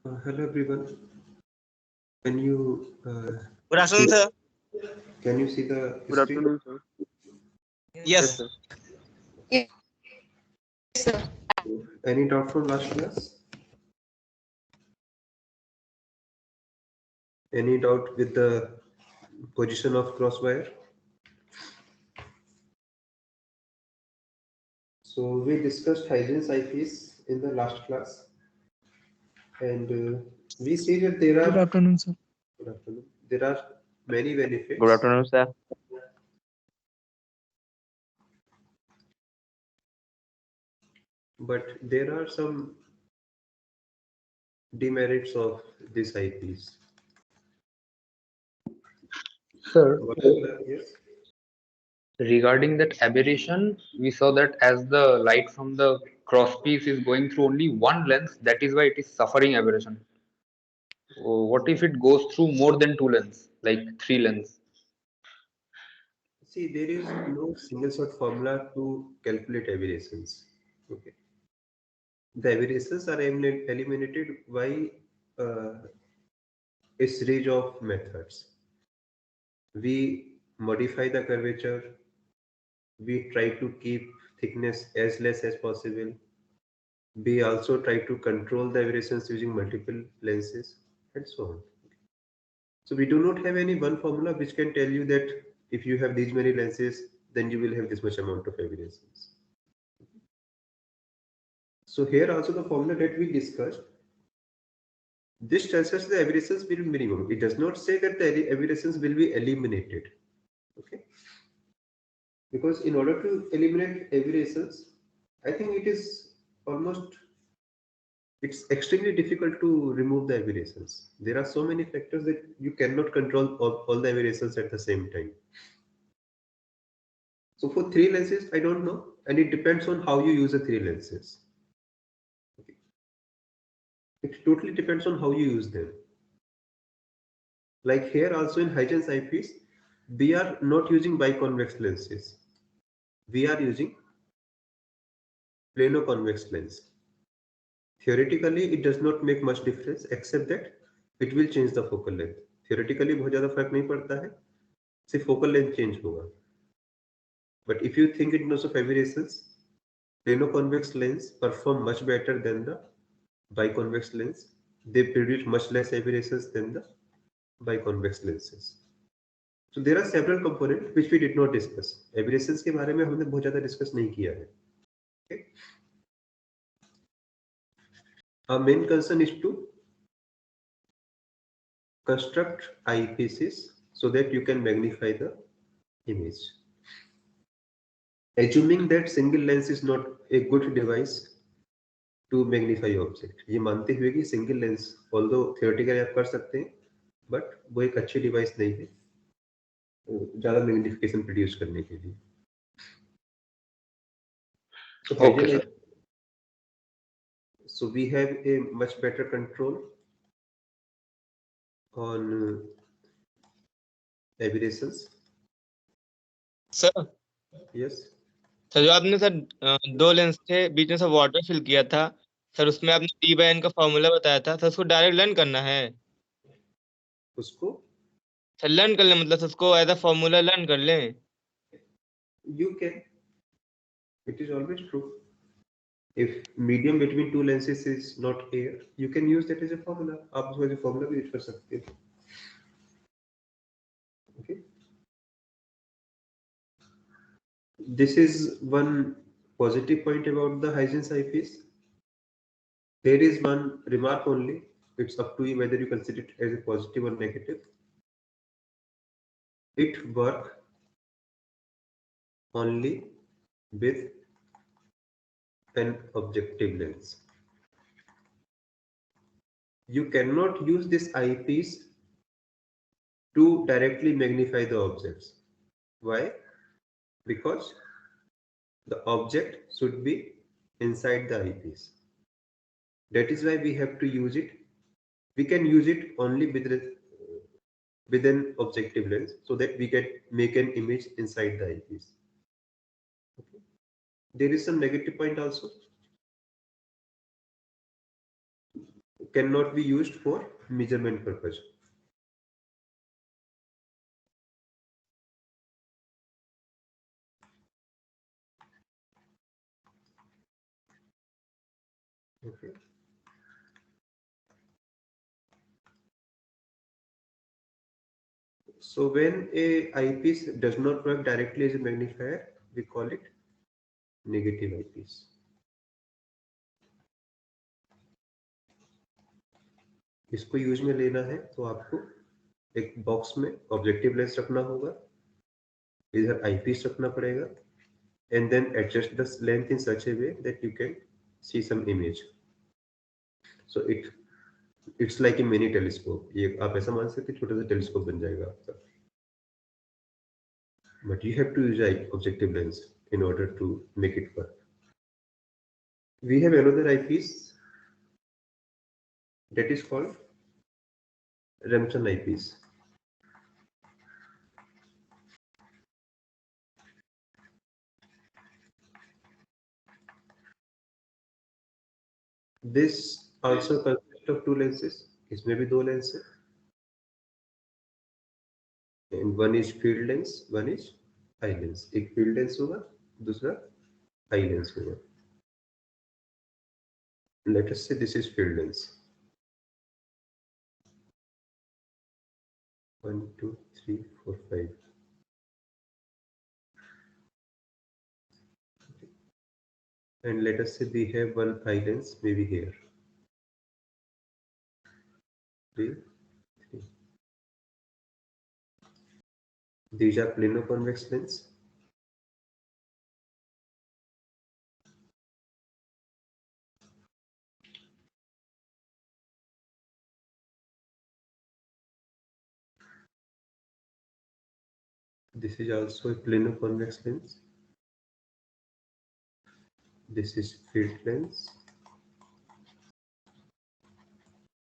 Hello everyone. Can you Good afternoon, sir. can you see the Good screen? afternoon, sir. Yes. sir. Yes, sir. Any doubt from last class? Any doubt with the position of crosswire? So we discussed Huygens IPs in the last class, and we see that there are. Good afternoon, sir. Good afternoon. There are many benefits. Good afternoon, sir. But there are some demerits of these IPs. Sir, What are the- yes. regarding that aberration, we saw that as the light from the crosspiece is going through only one lens, that is why it is suffering aberration. What if it goes through more than two lenses, like three lenses? See, there is no single shot formula to calculate aberrations. Okay. The aberrations are eliminated by a series of methods. We modify the curvature. We try to keep thickness as less as possible. We also try to control the aberrations using multiple lenses and so on. So we do not have any one formula which can tell you that if you have these many lenses, then you will have this much amount of aberrations. So here also the formula that we discussed, this tells us the aberrations will be minimum. It does not say that the aberrations will be eliminated. Okay. Because in order to eliminate aberrations, I think it's extremely difficult to remove the aberrations. There are so many factors that you cannot control all the aberrations at the same time. So for three lenses, I don't know, and it depends on how you use the three lenses. Okay. It totally depends on how you use them. Like here also in Huygens IPs, we are not using biconvex lenses. We are using plano-convex lens. Theoretically, it does not make much difference except that it will change the focal length. Theoretically, बहुत ज़्यादा फर्क नहीं पड़ता है, सिर्फ focal length change होगा. But if you think in terms of aberrations, plano-convex lens perform much better than the biconvex lens. They produce much less aberrations than the biconvex lenses. So there are several components which we did not discuss. Aberrations के बारे में हमने बहुत ज़्यादा discuss नहीं किया है. Okay. Our main concern is to construct eyepieces so that you can magnify the image. Assuming that single lens is not a good device to magnify object. ये मानते हुए कि single lens, although theoretically आप कर सकते हैं, but वो एक अच्छी device नहीं है ज़्यादा magnification produce करने के लिए. Okay, sir. So we have a much better control on aberrations. Sir Yes. Sir जो आपने सर दो लेंस थे बीच में से वाटर फिल किया था सर, उसमें आपने D/N का फॉर्मूला बताया था सर, उसको डायरेक्ट लर्न करना है उसको सर, लर्न कर लें, मतलब उसको एज अ फॉर्मूला लर्न कर लें. you can. It is always true. If medium between two lenses is not air, you can use that as a formula. आप उसको as a formula भी use कर सकते हो. Okay. This is one positive point about the Huygens eyepiece. There is one remark only. It's up to you whether you consider it as a positive or negative. It works only with an objective lens. You cannot use this eyepiece to directly magnify the objects. Why? Because the object should be inside the eyepiece. That is why we have to use it. We can use it only with an objective lens so that we can make an image inside the eyepiece. Okay. There is some negative point also. cannot be used for measurement purpose. Okay. So when a eyepiece does not work directly as a magnifier, we call it negative eyepiece. इसको use में लेना है तो आपको एक box में objective lens रखना होगा, इधर eyepiece रखना पड़ेगा, and then adjust the length in such a way that you can see some image. So it's like a mini telescope. ये आप ऐसा मान सकते हैं छोटा सा टेलीस्कोप बन जाएगा आपका. But you have to use an objective lens in order to make it work. We have another eyepiece that is called Remsen eyepiece. This also consists of two lenses. इसमें भी दो लेंस है. And one is field lens, one is eye lens. एक field lens होगा, दूसरा eye lens होगा. Let us say this is field lens. 1, 2, 3, 4, 5. And let us say we have one eye lens maybe here. 3, 3. These are plano-convex lens. This is also a plano-convex lens. This is field lens.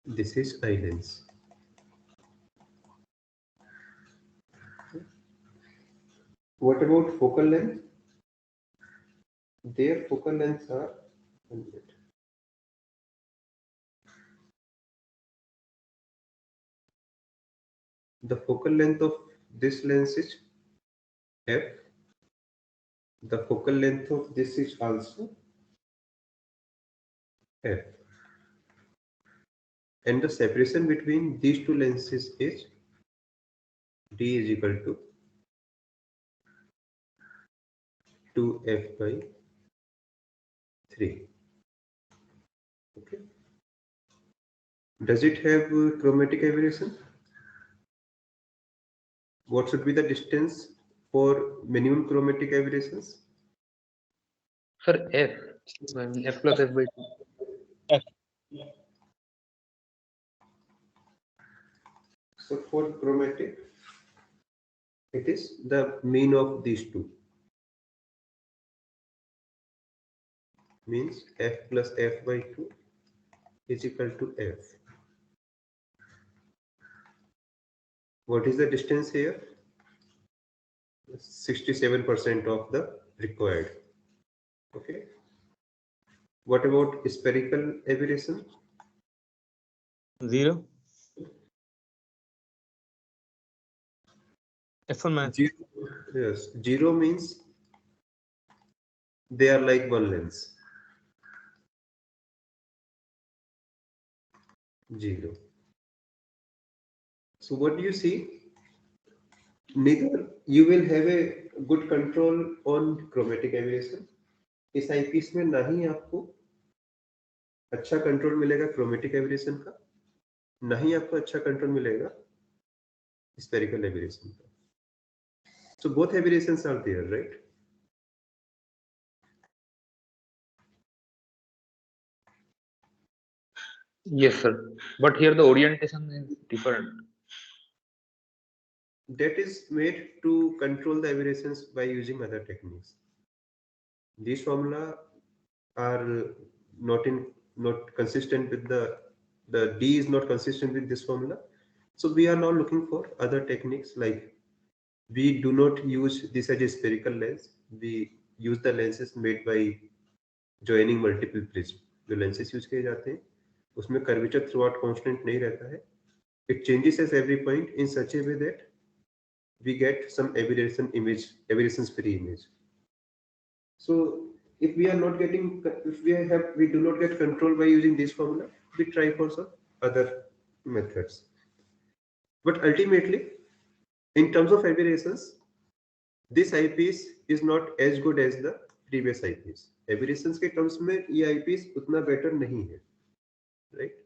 This is eye lens. What about focal length? Their focal lengths are 100. The focal length of this lens is f. The focal length of this is also f. And the separation between these two lenses is d is equal to 2f by 3. Okay. Does it have chromatic aberration? What should be the distance for minimum chromatic aberrations? Sir, f. F plus f by 2. F. So for chromatic, it is the mean of these two. Means f plus f by 2 is equal to f. What is the distance here? 67% of the required. Okay. What about spherical aberration? 0. F1 max. Yes, 0 means they are like one lens. 0. So what do you see? Neither you will have a good control on chromatic aberration. इस eyepiece में ना ही आपको अच्छा control मिलेगा chromatic aberration का, ना ही आपको अच्छा कंट्रोल मिलेगा spherical aberration का. So both aberrations are there, right? Yes, sir. But here the orientation is different. That is made to control the aberrations by using other techniques. These formula are not consistent with the D is not consistent with this formula. So we are now looking for other techniques, like we do not use this as a spherical lens. We use the lenses made by joining multiple prisms. जो lenses use किए जाते हैं उसमें curvature through out constant नहीं रहता है. It changes at every point in such a way that we get some aberration image, aberrations free image. So if we are not getting, if we do not get control by using this formula, we try for some other methods. But ultimately, in terms of aberrations, this eyepiece is not as good as the previous eyepiece. Aberrations के terms में ये eyepiece उतना better नहीं है, right?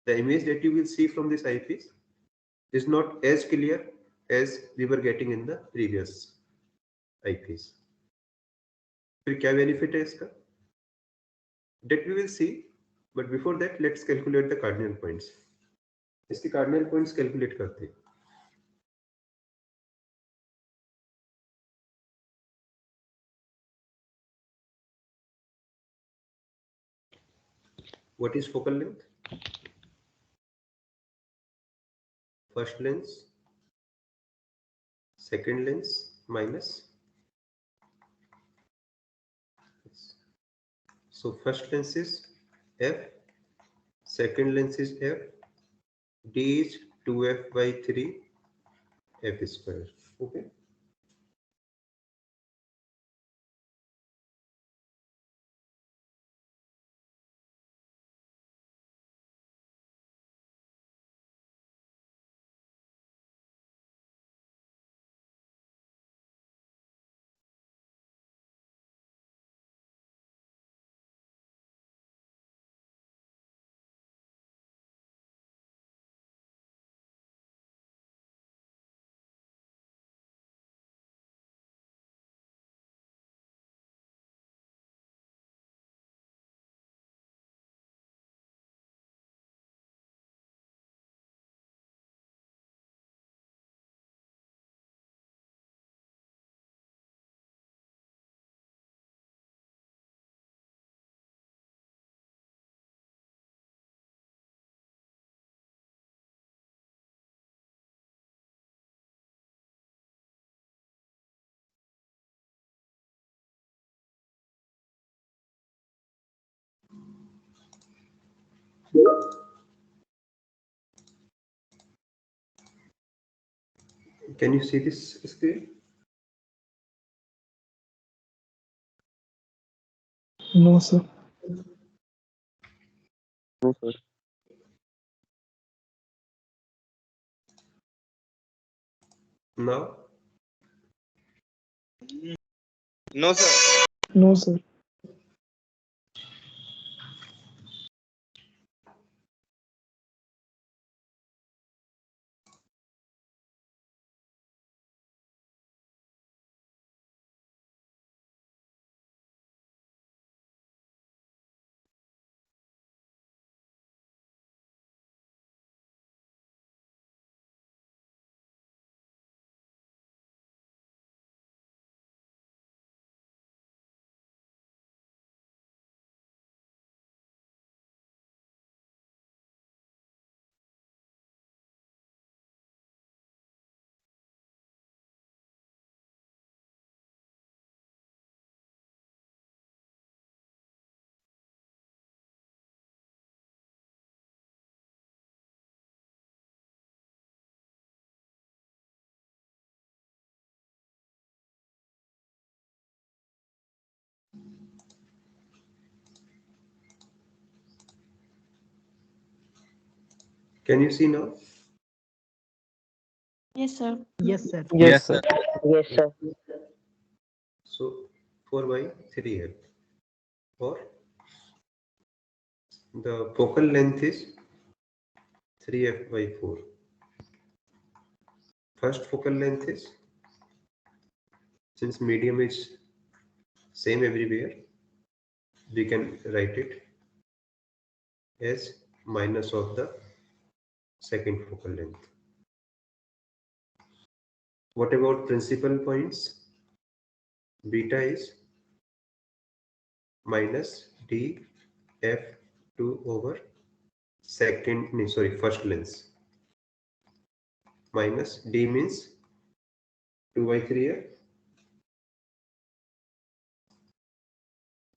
The image that you will see from this eyepiece is not as clear as we were getting in the previous eyepiece. फिर क्या benefit है इसका? That we will see, but before that, let's calculate the cardinal points. इसके cardinal points calculate करते हैं. What is focal length? First lens, second lens minus. So first lens is f, second lens is f, d is 2f by 3 f square. Okay. Can you see this screen? No, sir. No, sir. Now, No, sir. No, sir. can you see now? Yes, sir. Yes, sir. Yes, sir. Yes, sir. So 4 by 3f, or the focal length is 3f by 4. First focal length is, since medium is same everywhere, we can write it as minus of the second focal length. What about principal points? Beta is minus d f2 over first lens, minus d means 2 by 3f.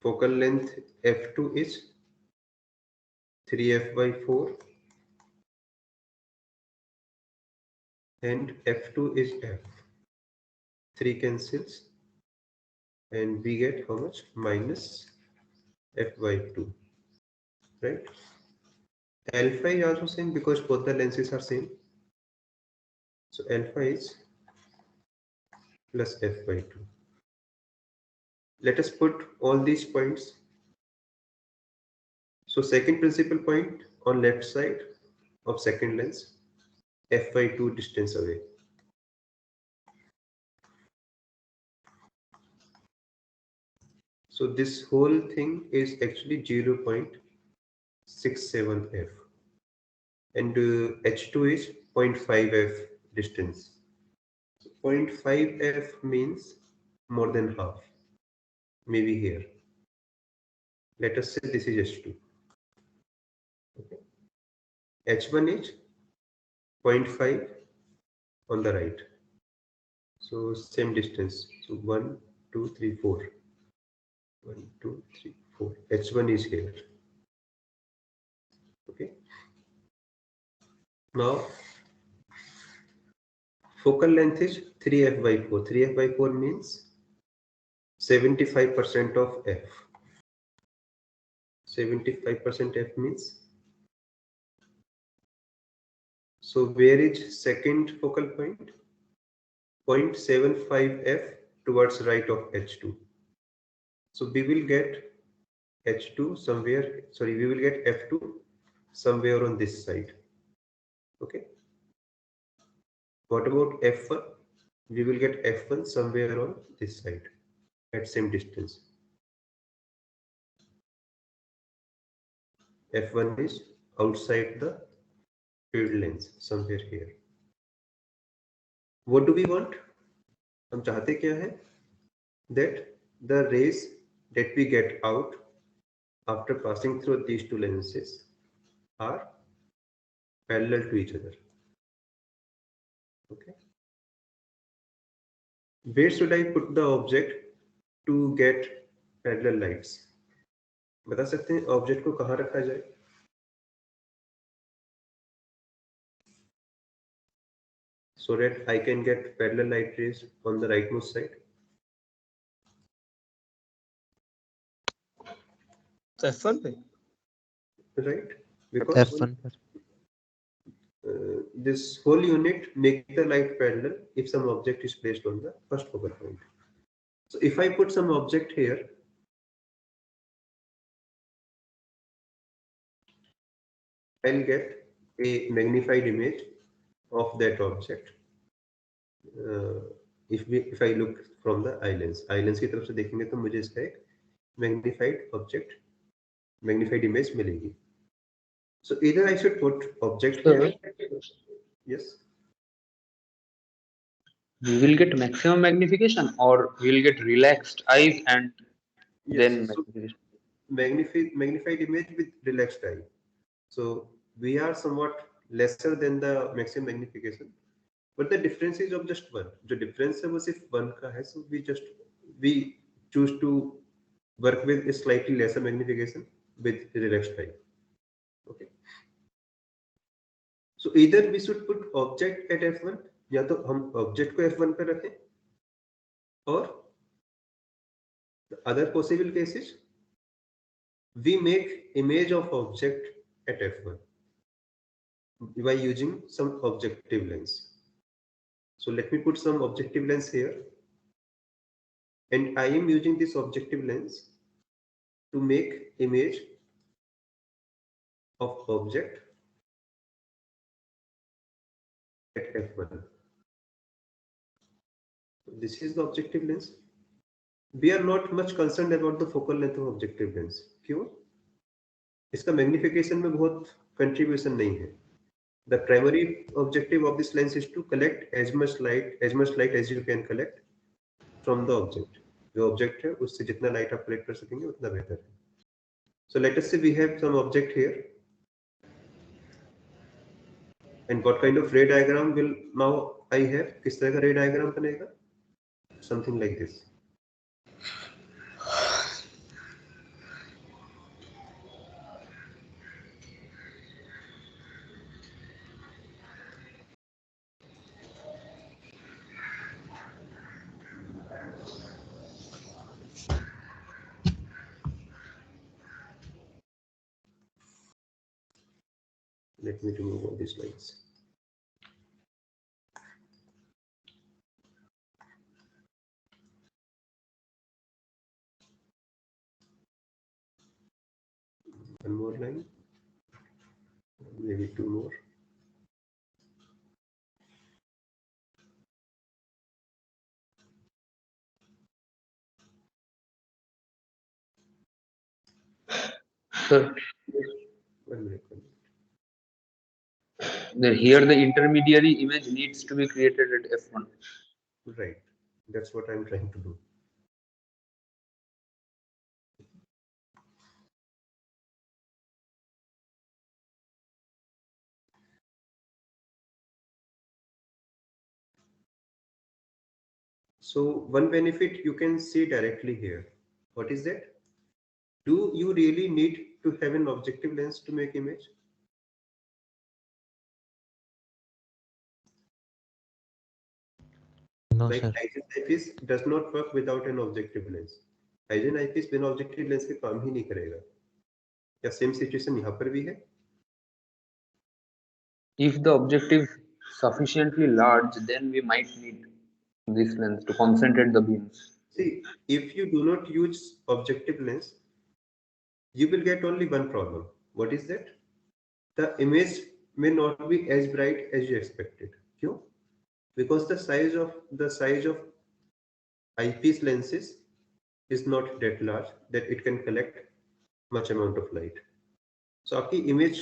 Focal length f2 is 3f/4 and f2 is f. 3 cancels and we get how much? Minus f/2, right? Alpha is also same because both the lenses are same. So alpha is plus f/2. Let us put all these points. So second principal point on left side of second lens, f/2 distance away. So this whole thing is actually 0.67 f and h2 is 0.5 f distance. So 0.5 f means more than half, maybe here. Let us say this is h2. Okay. h1 is 0.5 on the right. So same distance. So 1, 2, 3, 4. 1, 2, 3, 4. h1 is here. Okay. Now focal length is 3f/4. 3f/4 means 75% of f. 75% f means, so where is second focal point? 0.75 f towards right of h2. So we will get h2 somewhere, sorry, we will get f2 somewhere on this side. Okay. What about f1? We will get f1 somewhere on this side at same distance. f1 is outside the field lens somewhere here. What do we want? हम चाहते क्या है? That the rays that we get out after passing through these two lenses are parallel to each other. Okay. Where should I put the object to get parallel lights? बता सकते हैं object को कहाँ रखा जाए? So that I can get parallel light rays on the rightmost side. f1 पे, right? Because F1 this whole unit make the light parallel if some object is placed on the first focal point. So if I put some object here, I'll get a magnified image of that object. If I look from the eye lens की तरफ से देखेंगे तो मुझे इसका एक magnified object, magnified image मिलेगी. So either I should put object here. Yes. We will get maximum magnification or we will get relaxed eyes and Yes. then So magnification. magnified image with relaxed eye. So we are somewhat lesser than the maximum magnification, but the difference is of just one. जो difference है वो सिर्फ one का है. So we choose to work with a slightly lesser magnification with relaxed eye. Okay. So either we should put object at f1, या तो हम object को f1 पे रखें, or the other possible case is we make image of object at f1 by using some objective lens. So let me put some objective lens here, and I am using this objective lens to make image of object at f1. This is the objective lens. We are not much concerned about the focal length of objective lens. क्यों? इसका magnification में बहुत contribution नहीं है. The primary objective of this lens is to collect as much light as you can collect from the object. जो object है उससे जितना light आप collect कर सकेंगे उतना बेहतर है. So let us say we have some object here, and what kind of ray diagram will now I have? किस तरह का ray diagram बनेगा? Something like this. Let me remove all these lines. One more line, maybe two more. Sir, 1 minute. here the intermediary image needs to be created at F1. Right, that's what I'm trying to do. So one benefit you can see directly here. What is that? Do you really need to have an objective lens to make image? No, Like sir. Hygen eyepiece does not work without an objective lens. Hygen eyepiece बिना objective lens के काम ही नहीं करेगा. क्या same situation यहाँ पर भी है? If the objective is sufficiently large, then we might need this lens to concentrate the beams. See, if you do not use objective lens, you will get only one problem. What is that? The image may not be as bright as you expected. क्यों? Because the size of eyepiece lenses is not that large that it can collect much amount of light. So आपकी image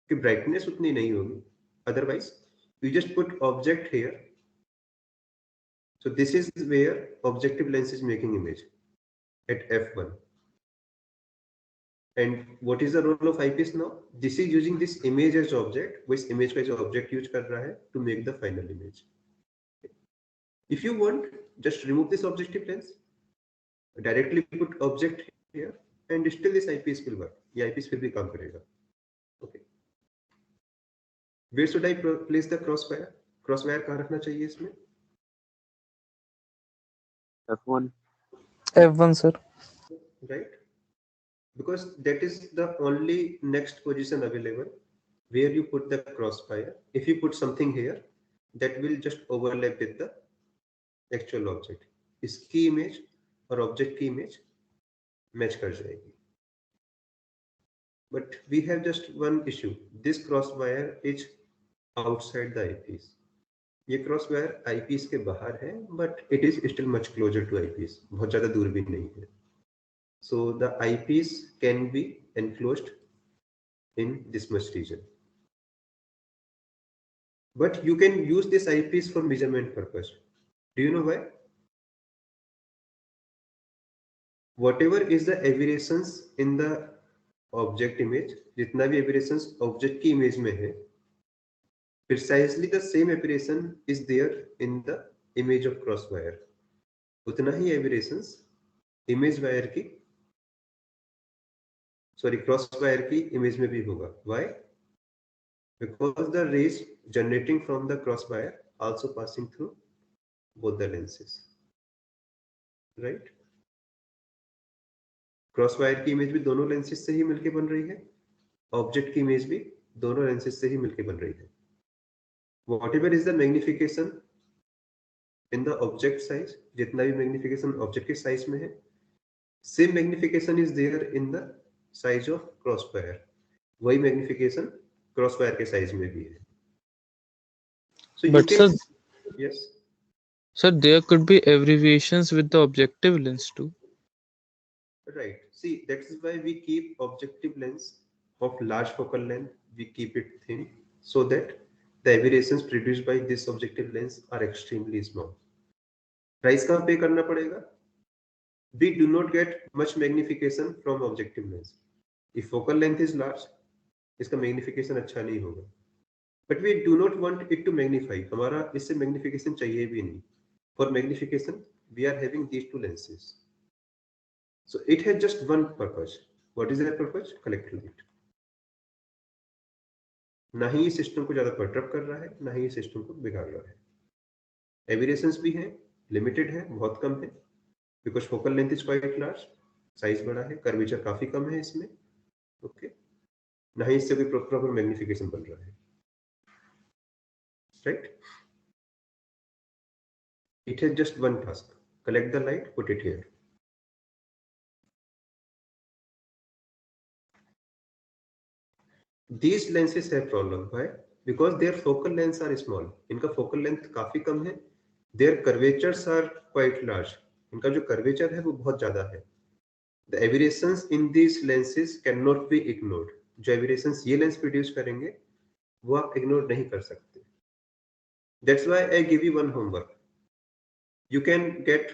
की brightness उतनी नहीं होगी. Otherwise, you just put object here. So this is where objective lens is making image at f1. And what is the role of eyepiece now? This is using this image as object. वो इस image का जो object use कर रहा है to make the final image. If you want, just remove this objective lens. Directly put object here, and still this eyepiece will work. ये eyepiece फिर भी काम करेगा. Okay. Where should I place the crosswire? Crosswire कहाँ रखना चाहिए इसमें? F1. F1, sir. Right? Because that is the only next position available where you put the crossfire. If you put something here, that will just overlap with the actual object. इसकी image और object की image match कर जाएगी. But we have just one issue. This crosswire is outside the eyepiece. ये crosswire eyepiece के बाहर है, but it is still much closer to eyepiece. बहुत ज़्यादा दूर भी नहीं है. So the eyepiece can be enclosed in this much region. But you can use this eyepiece for measurement purpose. Do you know why? Whatever is the aberrations in the object image, जितना भी aberrations object की image में है, precisely the same aberration is there in the image of crosswire. उतना ही aberrations image wire की crosswire की image में भी होगा. Why? Because the rays generating from the crosswire also passing through both the lenses. Right? Crosswire की image भी दोनों lenses से ही मिलके बन रही है. Object की image भी दोनों lenses से ही मिलके बन रही है. Whatever is the magnification in the object size, जितना भी magnification object के size में है, same magnification is there in the size of crosswire. वही magnification crosswire के size में भी है. So But you can, sir, yes. Sir, there could be abbreviations with the objective lens too. Right. See, that is why we keep objective lens of large focal length. We keep it thin so that the aberrations produced by this objective lens are extremely small. Price कहाँ पे करना पड़ेगा? We do not get much magnification from objective lens. If focal length is large, इसका magnification अच्छा नहीं होगा. But we do not want it to magnify. हमारा इससे magnification चाहिए भी नहीं. For magnification, we are having these two lenses. So it has just one purpose. What is their purpose? Collect light. ना ही सिस्टम को ज्यादा परटर्ब कर रहा है, ना ही सिस्टम को बिगाड़ रहा है. एबिरेशंस भी हैं, लिमिटेड है, बहुत कम है, because focal length is quite large, size बड़ा है, कर्वेचर काफी कम है इसमें. ओके, ना ही इससे कोई प्रॉपर मैग्निफिकेशन बन रहा है, right? It has just one task: collect the light, put it here. These lenses have problem. Why? Because their focal lengths are small. इनका focal length काफी कम है. Their curvatures are quite large. इनका जो curvature है वो बहुत ज्यादा है. The aberrations in these lenses cannot be ignored. जो aberrations ये lens produce करेंगे वो आप ignore नहीं कर सकते. That's why I give you one homework. You can get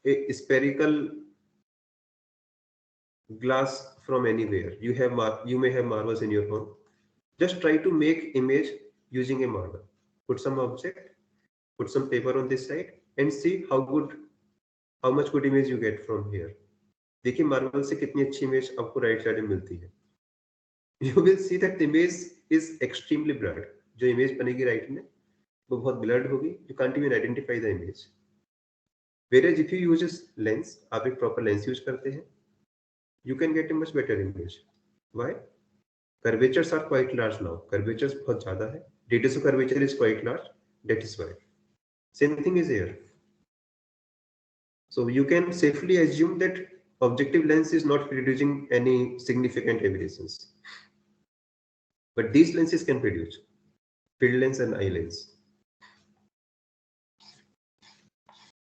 a spherical glass from anywhere. You may have marbles in your home. Just try to make image using a marble. Put some object, put some paper on this side, and see how much good image you get from here. देखिए marble से कितनी अच्छी image आपको right side में मिलती है. You will see that the image is extremely blurred. जो image बनेगी राइट में वो बहुत ब्लर्ड होगी. You can't even identify the image. Whereas if you use a lens, आप एक proper lens यूज करते हैं, you can get a much better image. Why? Curvatures are quite large now. Curvatures बहुत ज़्यादा है. Radius of curvature is quite large. That is why. Same thing is here. So you can safely assume that objective lens is not producing any significant aberrations. But these lenses can produce field lens and eye lens.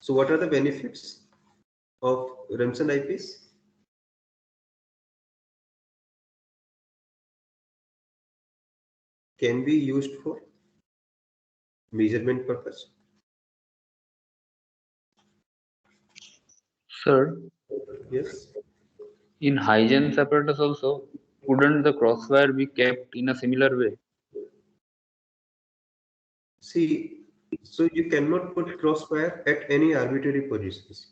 So what are the benefits of Remsen eyepiece? Can be used for measurement purpose. Sir, Yes. in Huygens apparatus also, couldn't the crosswire be kept in a similar way? See, so you cannot put crosswire at any arbitrary positions.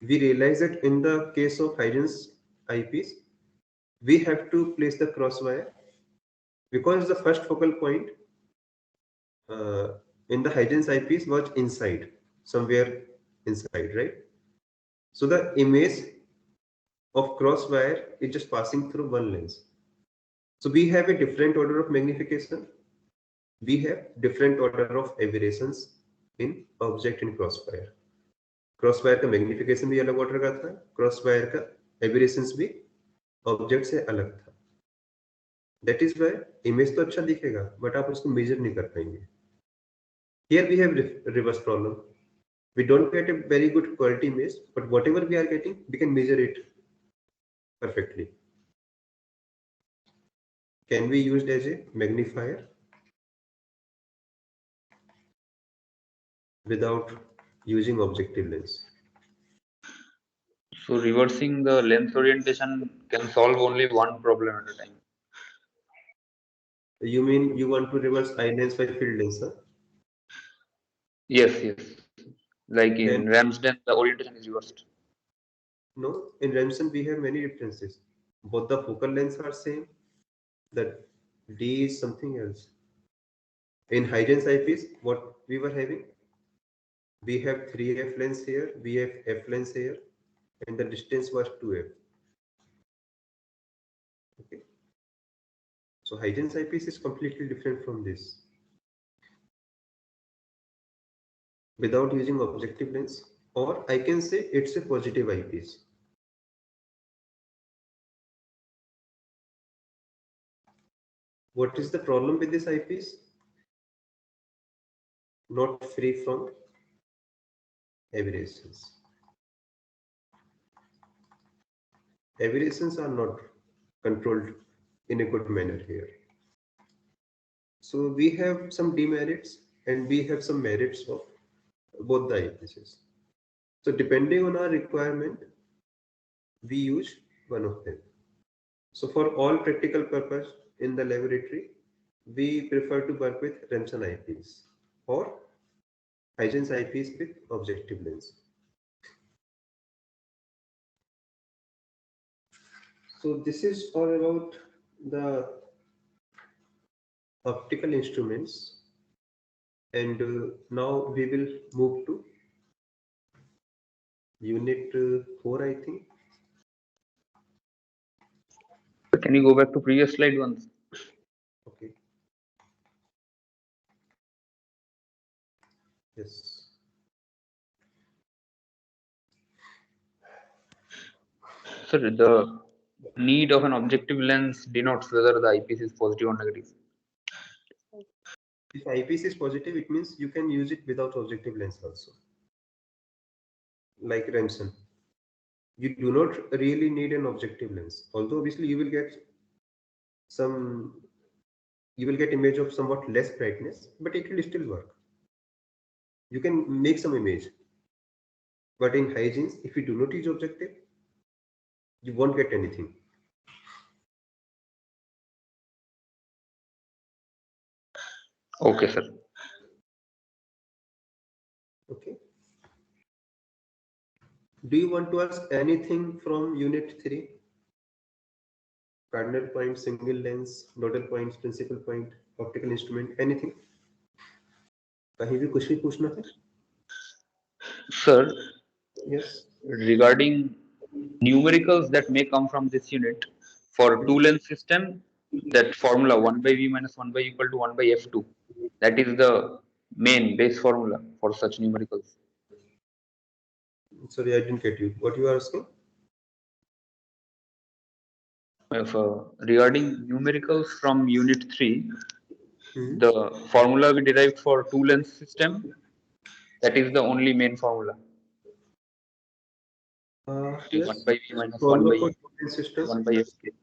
We realize that in the case of Huygens eyepiece, we have to place the crosswire because the first focal point in the Huygens eyepiece was inside, somewhere inside, right? So the image of crosswire is just passing through one lens. So we have a different order of magnification. We have different order of aberrations in object in crosswire. Crosswire का magnification भी अलग order का था, crosswire का aberrations भी object से अलग था. दैट इज व्हाई इमेज तो अच्छा दिखेगा बट आप उसको मेजर नहीं कर पाएंगे. Here we have reverse problem. We don't get a very good quality image but whatever we are getting we can measure it perfectly. Can be used as a magnifier without using objective lens. So reversing the lens orientation can solve only one problem at a time. You mean you want to reverse eye lens by field lens, huh? Yes, yes. Like in Then Ramsden, the orientation is reversed. no, in Remsen we have many differences. Both the focal lengths are same. That D is something else. In Huygens eyepiece, what we were having, we have 3f lens here, we have f lens here, and the distance was 2f. Okay. So Huygens eyepiece is completely different from this. Without using objective lens, or I can say it's a positive eyepiece. What is the problem with this eyepiece? Not free from aberrations. Aberrations are not controlled in a good manner here. So we have some demerits and we have some merits of both the eyepieces. So depending on our requirement, we use one of them. So for all practical purpose in the laboratory, we prefer to work with Remsen eyepiece or Huygens eyepiece with objective lens. So this is all about the optical instruments, and now we will move to unit 4, I think. So can you go back to previous slide once? Okay. Yes. So the need of an objective lens denotes whether the eyepiece is positive or negative. If eyepiece is positive, it means you can use it without objective lens also. Like Remsen, you do not really need an objective lens. Although obviously you will get image of somewhat less brightness, but it will still work. You can make some image. But in hygienes, if you do not use objective, you won't get anything. Okay, sir. Okay. Do you want to ask anything from unit 3? Cardinal point, single lens, nodal points, principal point, optical instrument, anything? कहीं भी कुछ भी पूछना है? Sir, Yes. regarding numericals that may come from this unit, for two lens system, that formula 1 by v minus 1 by equal to 1 by f2, that is the main base formula for such numericals. Sorry, I didn't get you. What you are asking? Regarding numericals from unit 3, Hmm. the formula we derived for two lens system, that is the only main formula. Yes. 1 by v minus 1 Formula by for two lens system. 1 by fk.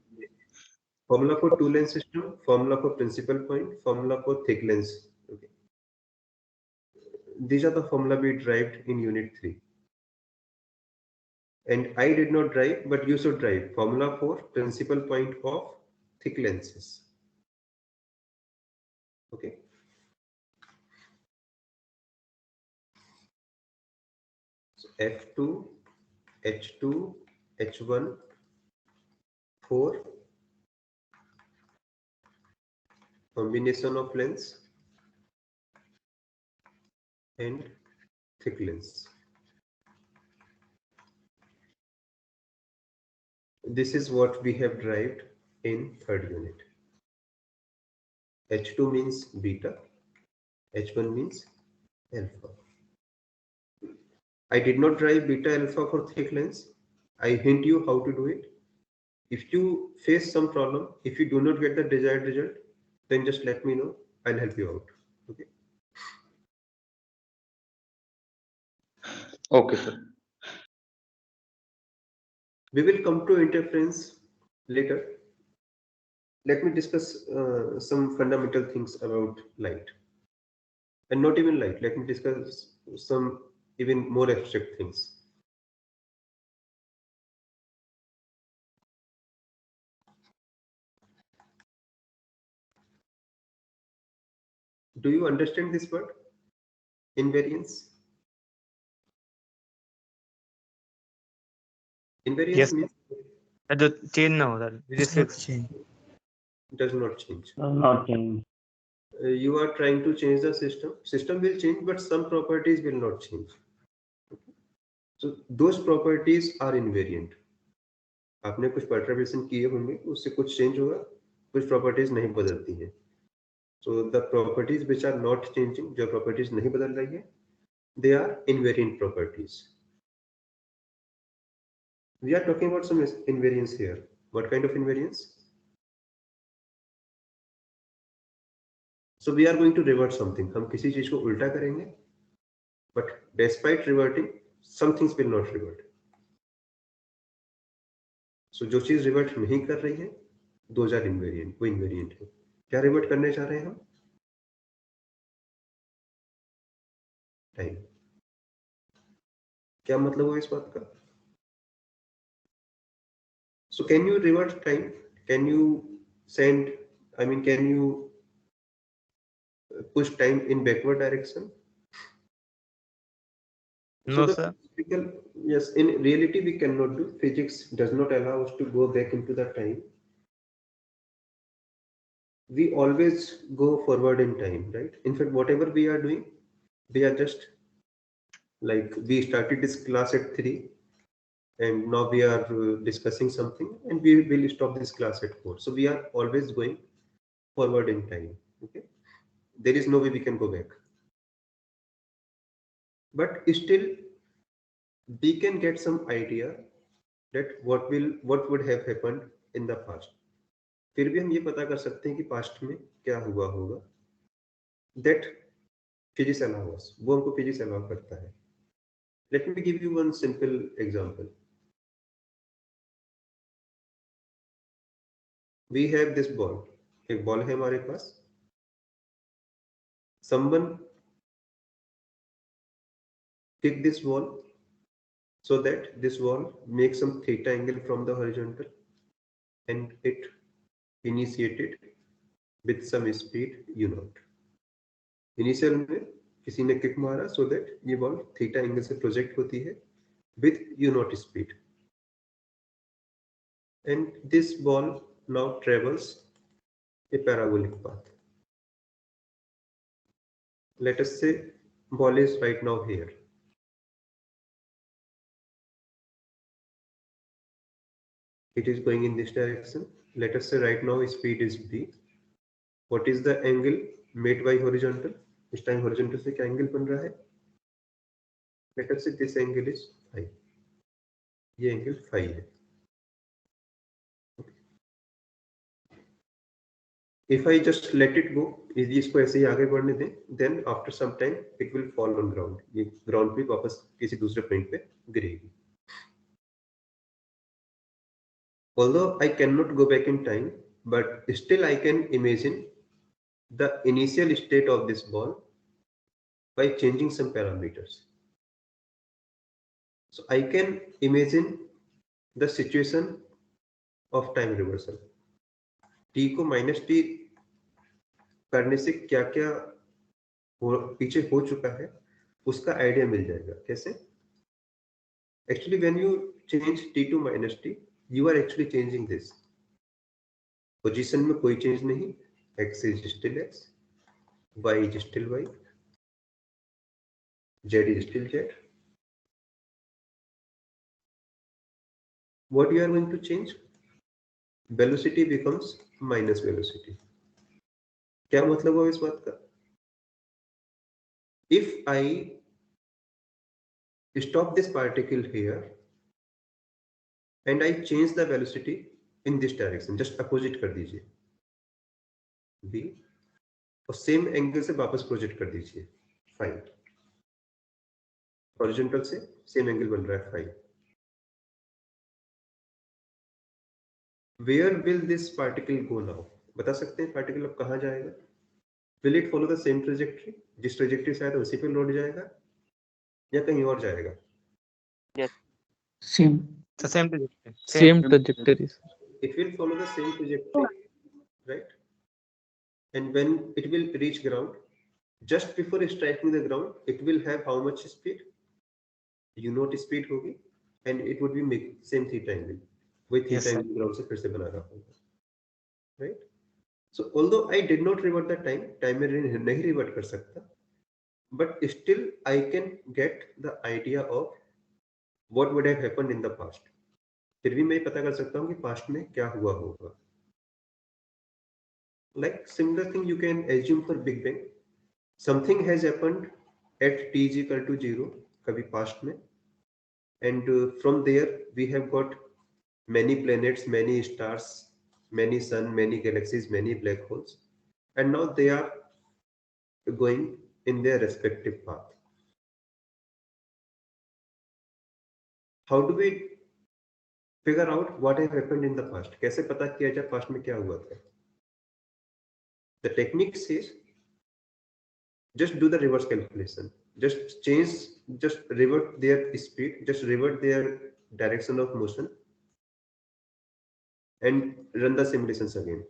Formula for two lens system. Formula for principal point. Formula for thick lens. Okay. These are the formula we derived in unit 3. And I did not drive, but you should drive formula for principal point of thick lenses. Okay. So F2, H2, H1, 4, combination of lens and thick lens. This is what we have derived in third unit. H2 means beta, H1 means alpha. I did not derive beta alpha for thick lens. I hint you how to do it. If you face some problem, if you do not get the desired result, then just let me know. I'll help you out. Okay. Okay, sir. We will come to interference later. Let me discuss some fundamental things about light. And not even light. Let me discuss some even more abstract things. Do you understand this word? Invariance? Invariance Yes. means जो change ना हो sir, it is fixed. does not change. Not change. You are trying to change the system. System will change, but some properties will not change. So those properties are invariant. आपने कुछ perturbation किए होंगे, उससे कुछ change होगा, कुछ properties नहीं बदलती हैं. So the properties which are not changing, जो properties नहीं बदल रही है, they are invariant properties. We are talking about some invariance here. What kind of invariance? So we are going to revert something. हम किसी चीज को उल्टा करेंगे, but despite reverting, some things will not revert. So जो चीज revert नहीं कर रही है, those are invariant. वो invariant है. क्या रिवर्ट करने जा रहे हैं हम? टाइम. क्या मतलब है इस बात का? So can you revert time? Can you send? I mean, can you push time in backward direction? No, so sir. Yes, in reality we cannot do. Physics does not allow us to go back into the time. We always go forward in time, right? In fact, whatever we are doing, we are just like we started this class at 3. and now we are discussing something, and we will stop this class at 4. So we are always going forward in time. Okay, there is no way we can go back, but still we can get some idea that what would have happened in the past. फिर भी हम ये पता कर सकते हैं कि past में क्या हुआ होगा, that physics allows, वो हमको physics allow करता है. Let me give you one simple example. We have this ball. एक बॉल है हमारे पास. Someone kick this ball so that this ball makes some theta angle from the horizontal, and it initiated with some speed u0. Initial में किसी ने kick मारा so that ये ball theta angle से project होती है with u0 speed, and this ball now travels a parabolic path. Let us say ball is right now here. It is going in this direction. Let us say right now speed is b. What is the angle made by horizontal? इस time horizontal से क्या angle बन रहा है? Let us say this angle is phi. ये angle phi है. If I just let it go, यदि इसको ऐसे ही आगे बढ़ने दें, then after some time it will fall on ground. ये ground पे वापस किसी दूसरे पॉइंट पे गिरेगी. Although I cannot go back in time, but still I can imagine the initial state of this ball by changing some parameters. So I can imagine the situation of time reversal. t को -t करने से क्या क्या पीछे हो चुका है उसका आइडिया मिल जाएगा. कैसे? Actually, when you change t to -t, you are actually changing this. Position में कोई चेंज नहीं. x is still x, y is still y, z is still z. What you are going to change? Velocity becomes minus velocity. क्या मतलब है इस बात का? If I stop this particle here and I change the velocity in this direction, just opposite कर दीजिए v, और same angle से वापस प्रोजेक्ट कर दीजिए phi. हॉरिजॉन्टल से सेम एंगल बन रहा है phi. Where will this particle go now? बता सकते हैं पार्टिकल अब कहाँ जाएगा? Will it follow the same trajectory? जिस ट्रेजेक्टरी से आया था उसी पे लौट जाएगा या कहीं और जाएगा? Same trajectory. It will follow the same trajectory, right? And when it will reach ground, just before striking the ground, it will have how much speed? u0 speed होगी, and it would be make same theta angle. वही theta angle ground से फिर से बना रहा होगा, right? So although I did not revert the time, time में नहीं revert कर सकता, but still I can get the idea of what would have happened in the past. फिर भी मैं पता कर सकता हूँ कि past में क्या हुआ होगा. Like similar thing you can assume for Big Bang. Something has happened at t is equal to 0 कभी past में, and from there we have got many planets, many stars, many sun, many galaxies, many black holes, and now they are going in their respective path. How do we figure out what has happened in the past? कैसे पता किया जाए past में क्या हुआ था? The technique says just do the reverse calculation. Just revert their speed, just revert their direction of motion, and run the simulations again.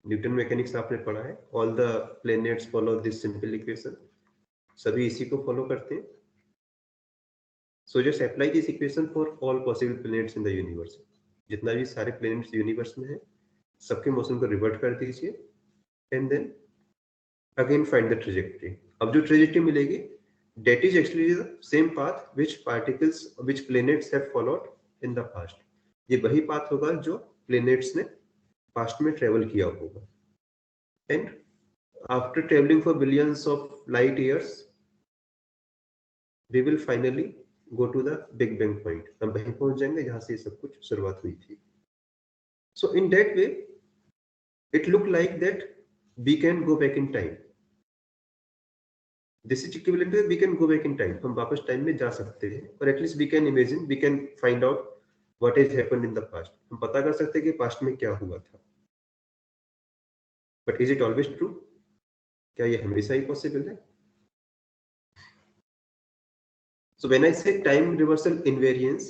Newton mechanics आपने पढ़ा है. All the planets follow this simple equation. सभी इसी को follow करते हैं. So just apply this equation for all possible planets in the universe. जितना भी सारे planets यूनिवर्स में है, सबके मोशन को रिवर्ट कर दीजिए, and then again find the trajectory. अब जो ट्रेजेक्टरी मिलेगी that is actually the same path which planets have followed in the past. ये वही path होगा जो planets ने past में travel किया होगा. And after traveling for billions of light years, we will finally go to the Big Bang point. हम वहीं पहुंच जाएंगे जहां से सब कुछ शुरुआत हुई थी. So in that way, it looked like that we can go back in time. This is equivalent to we can go back in time. हम वापस टाइम में जा सकते हैं, और at least we can imagine, we can find out what has happened in the past. हम पता कर सकते हैं कि पास्ट में क्या हुआ था. But is it always true? क्या ये हमेशा ही पॉसिबल है? So when I say time reversal invariance,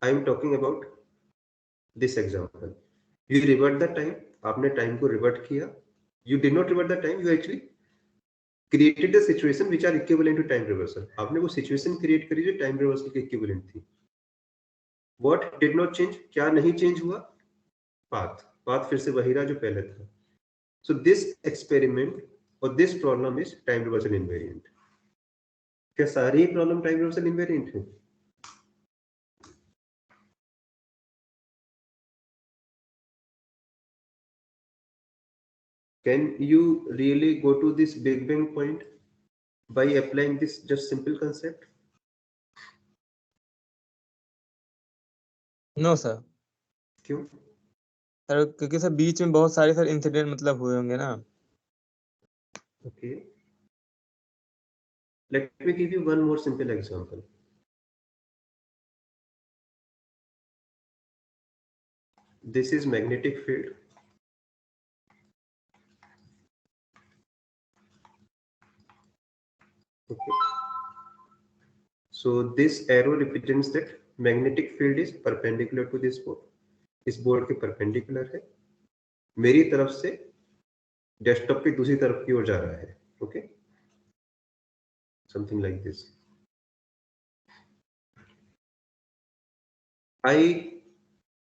I am talking about this example. You revert the time. आपने टाइम को रिवर्ट किया. You did not revert the time. You actually created the situation which are equivalent to time reversal. आपने वो situation create करी जो time reversal के equivalent थी. What did not change? क्या नहीं change हुआ? Path फिर से वही रहा जो पहले था. So this experiment or this problem is time reversal invariant. क्या सारी प्रॉब्लम टाइम रिवर्सल इनवेरिएंट है? Can you really go to this Big Bang point by applying this just simple concept? No sir. क्यों? Sir क्योंकि sir बीच में बहुत सारे sir incident मतलब हुए होंगे ना. Okay. Let me give you one more simple example. This is magnetic field. Okay. So this arrow represents that magnetic field is perpendicular to this board. इस बोर्ड के परपेंडिकुलर है, मेरी तरफ से डेस्कटॉप की दूसरी तरफ की ओर जा रहा है. Okay, something like this. I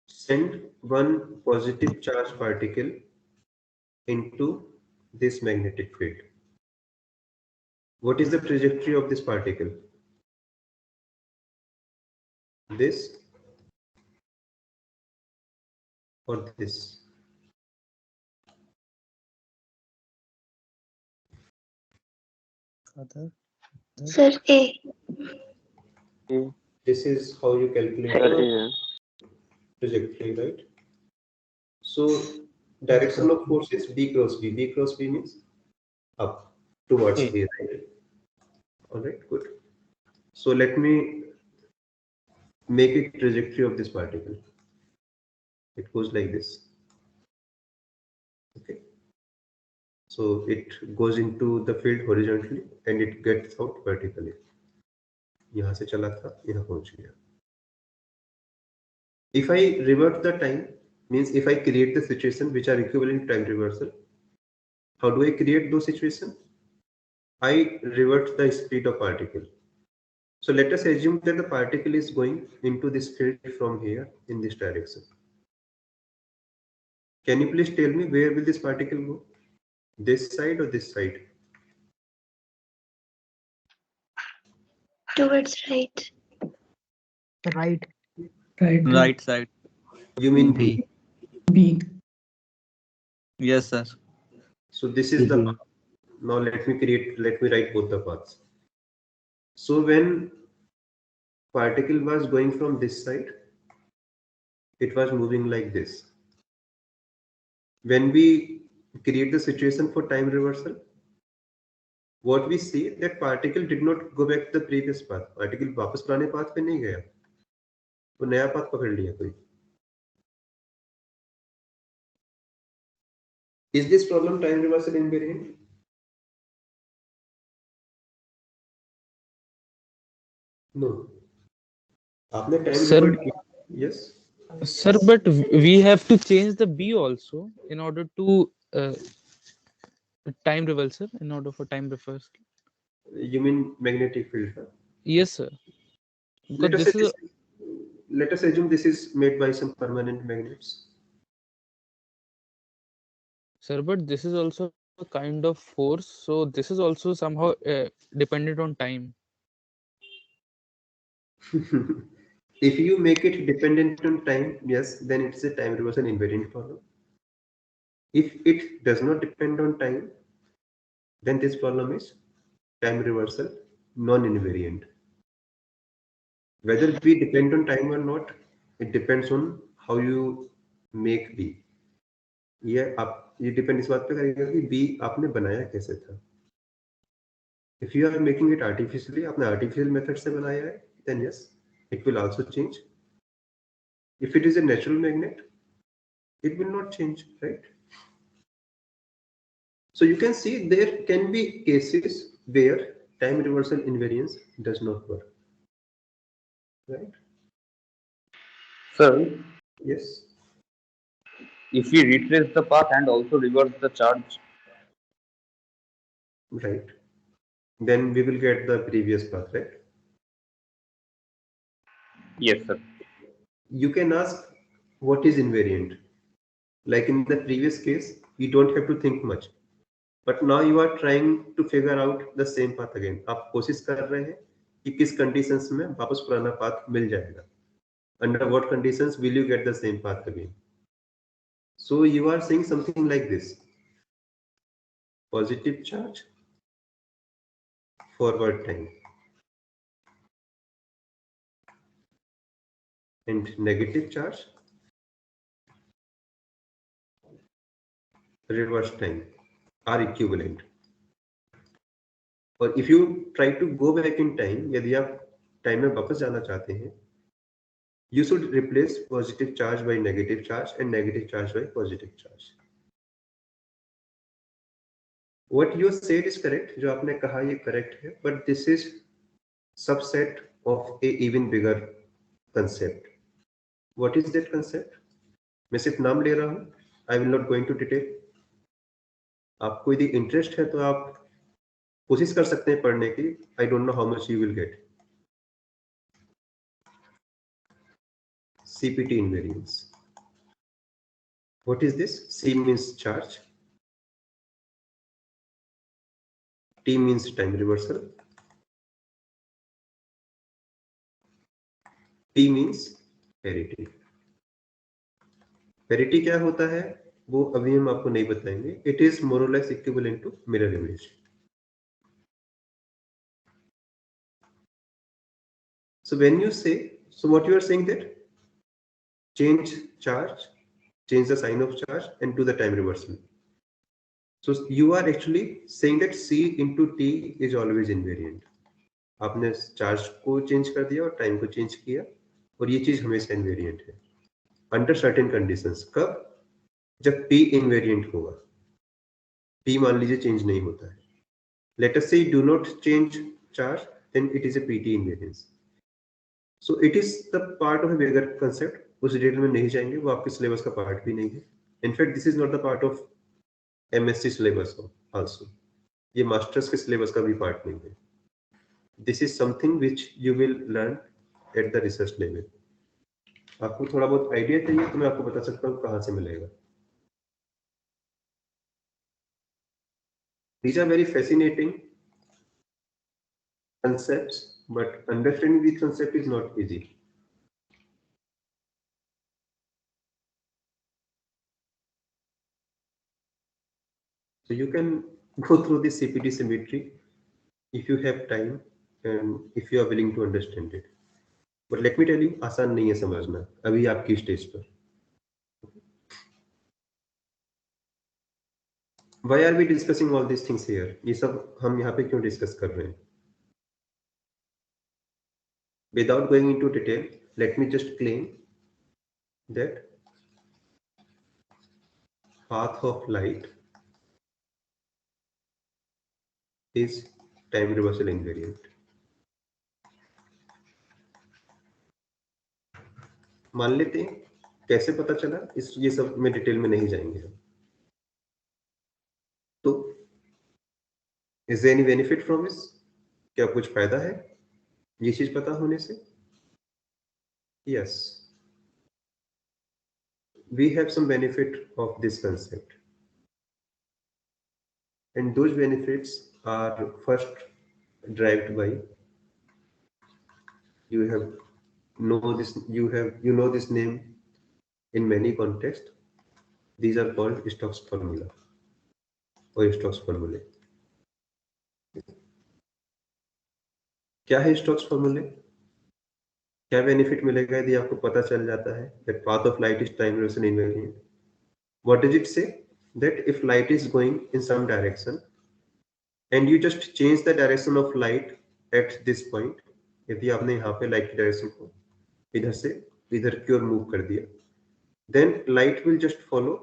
send one positive charge particle into this magnetic field. What is the trajectory of this particle? This or this? Sir, A. This is how you calculate the trajectory, right? So direction of force is B cross B. B cross B means up towards A, right? All right, good. So let me make a trajectory of this particle. It goes like this. Okay. So it goes into the field horizontally and it gets out vertically. यहाँ से चला था, यहाँ पहुँच गया. If I revert the time, means if I create the situation which are equivalent to time reversal, how do I create those situations? I revert the speed of particle. So let us assume that the particle is going into this field from here in this direction. Can you please tell me where will this particle go? This side or this side? Towards right. Right. Right side. You mean B? B. Yes sir. So this is the path. Now let me write both the paths. So when particle was going from this side, it was moving like this. When we create the situation for time reversal, what we see that particle did not go back to the previous path. Particle वापस पुराने path पे नहीं गया, वो नया path पकड़ लिया कोई. Is this problem time reversal invariant? No. आपने time Sir, revert किया. Yes. Sir, but we have to change the B also in order to time reversal, in order for time reversal. You mean magnetic field? Huh? Yes, sir. Because Let us assume this is made by some permanent magnets. Sir, but this is also a kind of force, so this is also somehow dependent on time. If you make it dependent on time, yes, then it's a time reversal invariant problem. If it does not depend on time, then this problem is time reversal non-invariant. Whether B depend on time or not, it depends on how you make B. ये depend इस बात पे करेगा कि B आपने बनाया कैसे था. If you are making it artificially, आपने artificial method से बनाया है, then yes, it will also change. If it is a natural magnet, it will not change, right? So you can see there can be cases where time reversal invariance does not work, right? Sir, Yes. if we retrace the path and also reverse the charge, Right. Then we will get the previous path, right? yes, sir. You can ask what is invariant. Like in the previous case, you don't have to think much. But now you are trying to figure out the same path again. आप कोशिश कर रहे हैं कि किस conditions में वापस पुराना path मिल जाएगा. Under what conditions will you get the same path again? So you are saying something like this. Positive charge, forward time. And negative charge, reverse time are equivalent. और if you try to go back in time, यदि आप time में वापस जाना चाहते हैं, you should replace positive charge by negative charge and negative charge by positive charge. What you said is correct, जो आपने कहा ये correct है, but this is subset of a even bigger concept. What is that concept? मैं सिर्फ नाम ले रहा हूँ. I will not go into detail. आपको यदि इंटरेस्ट है तो आप कोशिश कर सकते हैं पढ़ने की. I don't know how much you will get. CPT invariance. What is this? C means charge. T means time reversal. P means parity. Parity क्या होता है वो अभी हम आपको नहीं बताएंगे. It is more or less equivalent to mirror image. So when you say, so what you are saying that change charge, change the sign of charge and do the time reversal. So you are actually saying that C into T is always invariant. आपने charge को change कर दिया और time को change किया और ये चीज हमेशा इनवेरिएंट है अंडर सर्टेन कंडीशंस. कब? जब P इनवेरिएंट होगा. P मान लीजिए चेंज नहीं होता है. Let us say you do not change charge, then it is a PT invariance. So it is the part of a bigger concept. उस डिटेल में नहीं जाएंगे, वो आपके सिलेबस का पार्ट भी नहीं है. In fact, this is not the part of MSc syllabus also. ये मास्टर्स के सिलेबस का भी पार्ट नहीं है. This is something which you will learn at the research level. आपको थोड़ा बहुत आइडिया चाहिए तो मैं आपको बता सकता हूँ कहाँ से मिलेगा. These are very fascinating concepts, but understanding this concept is not easy. So you can go through this CPT symmetry if you have time and if you are willing to understand it. But let me tell you, आसान नहीं है समझना अभी आपकी stage पर. Why are we discussing all these things here? ये सब हम यहाँ पे क्यों डिस्कस कर रहे हैं? Without going into detail, let me just claim that path of light is time reversal invariant. मान लेते हैं. कैसे पता चला इस ये सब में डिटेल में नहीं जाएंगे हम. तो is there any benefit from this? क्या कुछ फायदा है ये चीज पता होने से? Yes, we have some benefit of this concept. and those benefits are first derived by you know this name in many contexts. These are called Stokes formula or Stokes formulae. क्या है स्टोक्स फॉर्मूले? क्या benefit मिलेगा यदि आपको पता चल जाता है that path of light is time relation invariant? What does it say? That if light is going in some direction and you just change the direction of light at this point, यदि आपने यहाँ पे light की direction को इधर से इधर की ओर मूव कर दिया, then light will just follow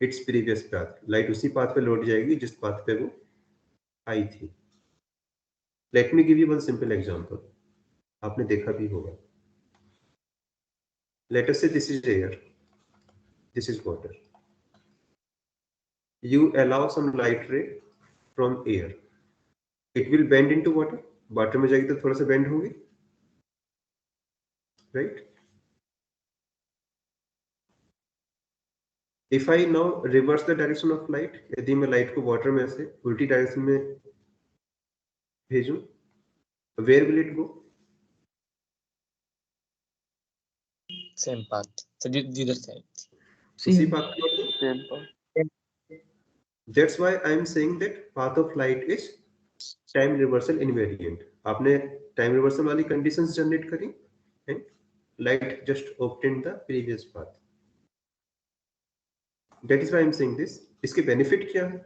its previous path. Light उसी पाथ पे लौट जाएगी जिस पाथ पे वो आई थी. Let me give you one simple example. आपने देखा भी होगा. Let us say this is air, this is water. You allow some light ray from air. It will bend into water. Water में जाएगी तो थोड़ा सा bend होगी, right? If I now reverse the direction of light, यदि मैं light को water में से उल्टी direction में भेजूं, where will it go? Same path. So the other side. उसी path पे लौट जाए. That's why I am saying that path of light is time reversal invariant. आपने time reversal वाली conditions generate करी and light just obtained the previous path. That is why I am saying this. इसके benefit क्या है?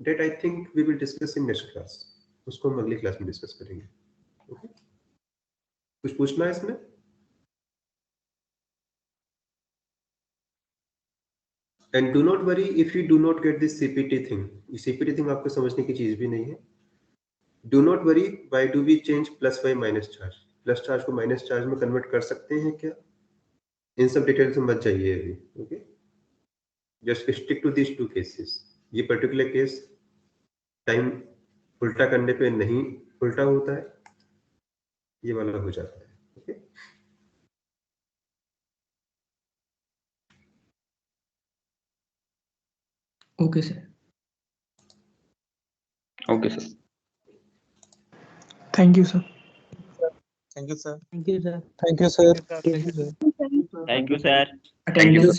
That I think we will discuss in next class. उसको हम अगली class में डिस्कस करेंगे. Okay? कुछ पूछना है इसमें? And do not worry if you do not get this CPT thing. ये CPT thing आपको समझने की चीज भी नहीं है. Do not worry. Why do we change plus by minus charge? Plus charge को माइनस चार्ज में कन्वर्ट कर सकते हैं क्या? इन सब डिटेल्स में मत जाइए अभी. Okay, just stick to this two cases. ये पर्टिकुलर केस टाइम उल्टा करने पे नहीं उल्टा होता है, ये वाला हो जाता है. Okay, Okay, sir. Okay, sir. Thank you, sir. Thank you, sir. Thank you, sir. Thank you, sir. Thank you, sir. Thank you, sir. Attendance